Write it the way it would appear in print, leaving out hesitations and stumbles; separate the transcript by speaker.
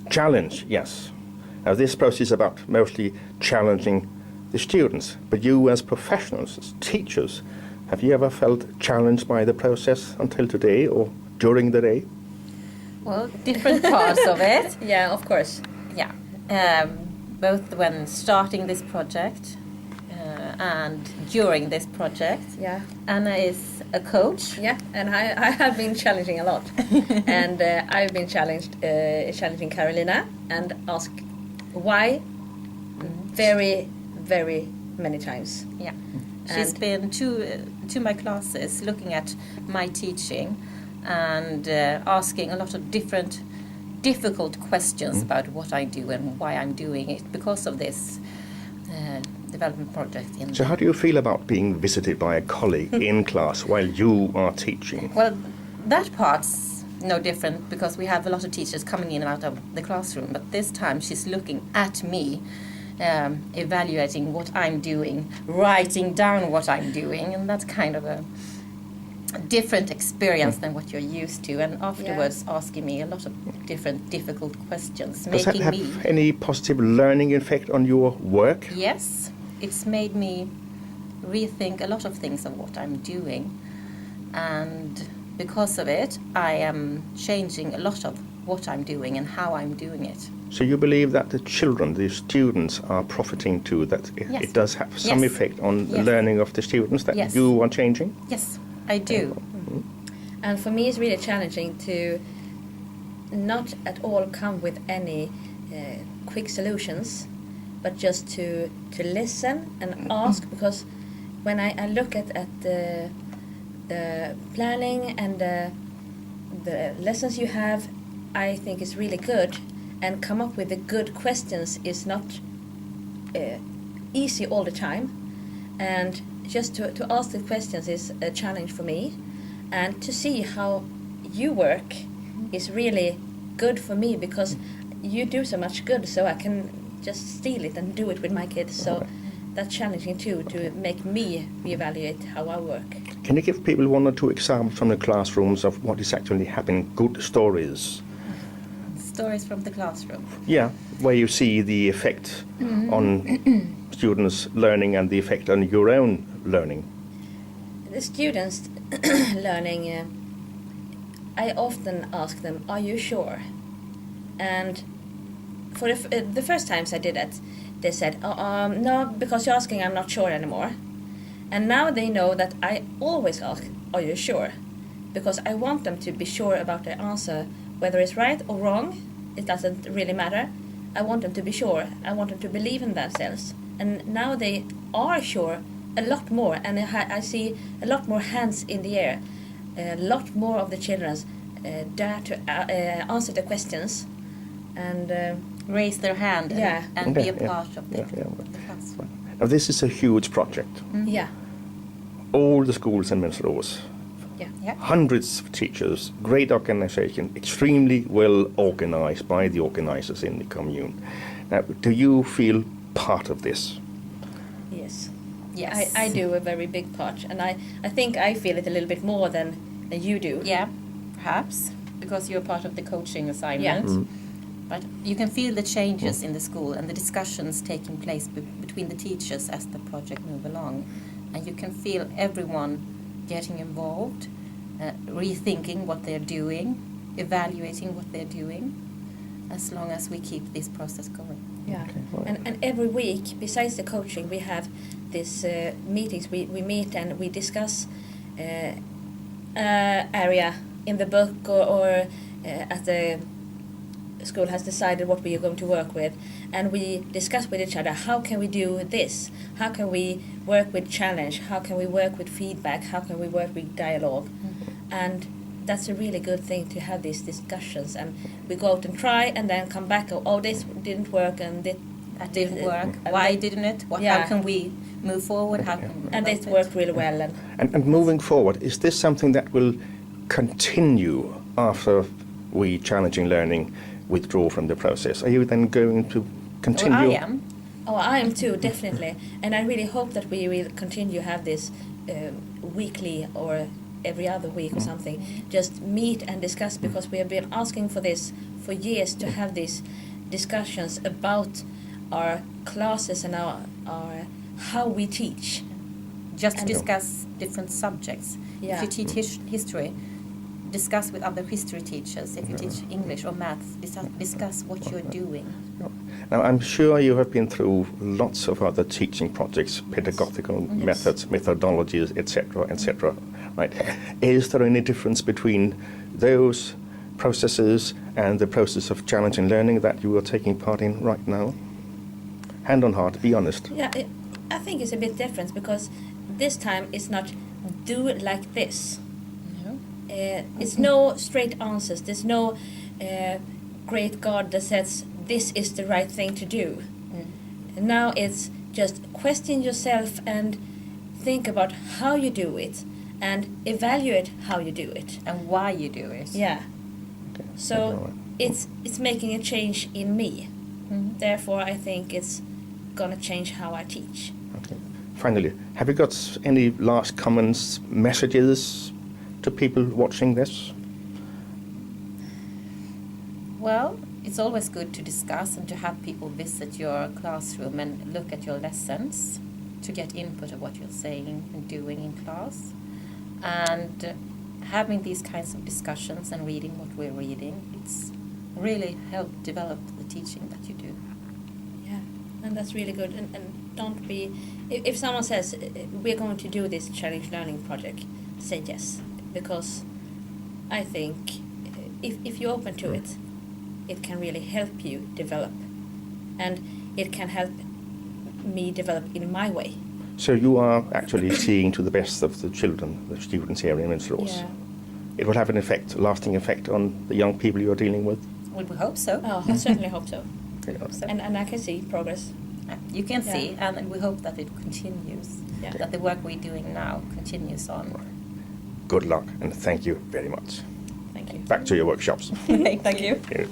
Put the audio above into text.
Speaker 1: Challenge, yes. Now this process is about mostly challenging the students, but you as professionals, as teachers, have you ever felt challenged by the process until today or during the day?
Speaker 2: Well, different parts of it.
Speaker 3: Yeah, of course.
Speaker 2: Yeah, both when starting this project and during this project.
Speaker 3: Yeah.
Speaker 2: Anna is a coach.
Speaker 3: Yeah, and I have been challenging a lot. And I've been challenging Carolina and ask why very, very many times.
Speaker 2: Yeah, she's been to my classes looking at my teaching and asking a lot of difficult questions about what I do and why I'm doing it because of this development project.
Speaker 1: So how do you feel about being visited by a colleague in class while you are teaching?
Speaker 2: Well, that part's no different because we have a lot of teachers coming in and out of the classroom, but this time she's looking at me, evaluating what I'm doing, writing down what I'm doing, and that's kind of a different experience than what you're used to, and afterwards asking me a lot of different difficult questions.
Speaker 1: Does that have any positive learning effect on your work?
Speaker 2: Yes, it's made me rethink a lot of things of what I'm doing, and because of it I am changing a lot of what I'm doing and how I'm doing it.
Speaker 1: So you believe that the children, the students, are profiting too, that it does have some effect on the learning of the students that you are changing?
Speaker 2: Yes, I do.
Speaker 3: And for me it's really challenging to not at all come with any quick solutions, but just to listen and ask, because when I look at the planning and the lessons you have, I think it's really good, and come up with the good questions is not easy all the time, and just to ask the questions is a challenge for me, and to see how you work is really good for me, because you do so much good, so I can just steal it and do it with my kids. So that's challenging too, to make me reevaluate how I work.
Speaker 1: Can you give people one or two examples from the classrooms of what is actually happening, good stories?
Speaker 2: Stories from the classroom?
Speaker 1: Yeah, where you see the effect on students' learning and the effect on your own learning.
Speaker 3: The students' learning, I often ask them, are you sure? And for the first times I did it, they said, no, because you're asking, I'm not sure anymore. And now they know that I always ask, are you sure? Because I want them to be sure about their answer, whether it's right or wrong, it doesn't really matter. I want them to be sure. I want them to believe in themselves. And now they are sure a lot more, and I see a lot more hands in the air. A lot more of the children dare to answer the questions and
Speaker 2: raise their hand and be a part of the class.
Speaker 1: Now this is a huge project.
Speaker 3: Yeah.
Speaker 1: All the schools in Mönsterås.
Speaker 3: Yeah.
Speaker 1: Hundreds of teachers, great organization, extremely well organized by the organizers in the commune. Now, do you feel part of this?
Speaker 3: Yes.
Speaker 2: Yes.
Speaker 3: I do a very big part, and I think I feel it a little bit more than you do.
Speaker 2: Yeah, perhaps, because you're part of the coaching assignment. But you can feel the changes in the school and the discussions taking place between the teachers as the project moves along. And you can feel everyone getting involved, rethinking what they're doing, evaluating what they're doing, as long as we keep this process going.
Speaker 3: Yeah, and every week, besides the coaching, we have these meetings. We meet and we discuss area in the book or at the school has decided what we are going to work with, and we discuss with each other, how can we do this? How can we work with challenge? How can we work with feedback? How can we work with dialogue? And that's a really good thing to have these discussions, and we go out and try and then come back, this didn't work and
Speaker 2: that didn't work. Why didn't it? How can we move forward? How can we
Speaker 3: and it worked really well.
Speaker 1: And moving forward, is this something that will continue after we challenging learning withdraw from the process? Are you then going to continue?
Speaker 2: Well, I am.
Speaker 3: Oh, I am too, definitely. And I really hope that we will continue have this weekly or every other week or something. Just meet and discuss, because we have been asking for this for years to have these discussions about our classes and our how we teach.
Speaker 2: Just to discuss different subjects.
Speaker 3: Yeah.
Speaker 2: If you teach history, discuss with other history teachers. If you teach English or maths, discuss what you're doing.
Speaker 1: Now, I'm sure you have been through lots of other teaching projects, pedagogical methods, methodologies, etc., right? Is there any difference between those processes and the process of challenging learning that you are taking part in right now? Hand on heart, be honest.
Speaker 3: Yeah, I think it's a bit different because this time it's not do it like this.
Speaker 2: No.
Speaker 3: It's no straight answers. There's no great God that says this is the right thing to do. And now it's just question yourself and think about how you do it and evaluate how you do it.
Speaker 2: And why you do it.
Speaker 3: Yeah.
Speaker 1: Okay.
Speaker 3: So it's making a change in me. Therefore, I think it's gonna change how I teach.
Speaker 1: Okay. Finally, have you got any last comments, messages to people watching this?
Speaker 2: Well, it's always good to discuss and to have people visit your classroom and look at your lessons to get input of what you're saying and doing in class. And having these kinds of discussions and reading what we're reading, it's really helped develop the teaching that you do.
Speaker 3: Yeah, and that's really good. And don't be, if someone says we're going to do this challenge learning project, say yes, because I think if you're open to it, it can really help you develop, and it can help me develop in my way.
Speaker 1: So you are actually seeing to the best of the children, the students here in Mönsterås.
Speaker 3: Yeah.
Speaker 1: It will have an effect, a lasting effect on the young people you're dealing with.
Speaker 2: Well, we hope so.
Speaker 3: Oh, I certainly hope so.
Speaker 1: Yeah.
Speaker 2: So,
Speaker 3: And I can see progress.
Speaker 2: you can
Speaker 3: Yeah.
Speaker 2: see, and we hope that it continues,
Speaker 3: Yeah.
Speaker 2: that the work we're doing now continues on.
Speaker 1: Good luck and thank you very much.
Speaker 3: Thank you.
Speaker 1: Back to your workshops.
Speaker 2: Thank you.
Speaker 1: Yeah.